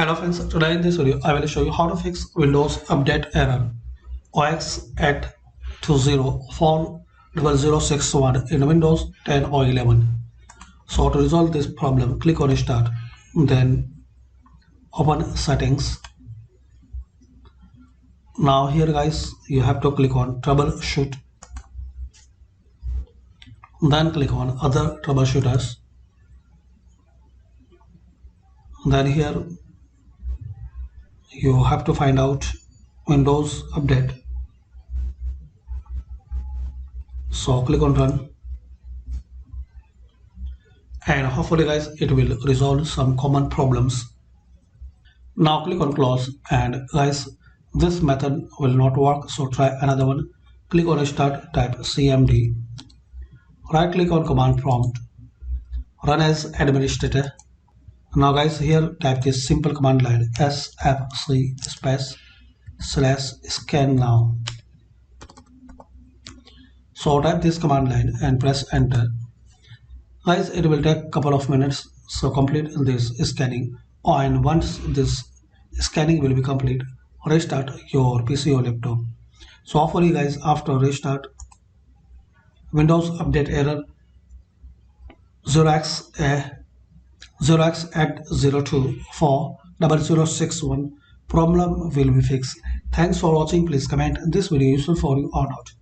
Hello friends, today in this video I will show you how to fix Windows update error 0x80240061 in Windows 10 or 11. So to resolve this problem, click on Start, then open Settings. Now here guys, you have to click on Troubleshoot, then click on Other Troubleshooters. Then here you have to find out Windows Update. So click on Run, and hopefully guys it will resolve some common problems. Now click on Close, and guys this method will not work, so try another one. Click on Start, type CMD, right click on Command Prompt, Run as Administrator. Now guys here type this simple command line SFC /scan now. So type this command line and press enter. Guys it will take a couple of minutes, so complete this scanning, and once this scanning will be complete, restart your PC or laptop. So hopefully guys after restart, Windows update error 0x80240061 problem will be fixed. Thanks for watching. Please comment this video useful for you or not.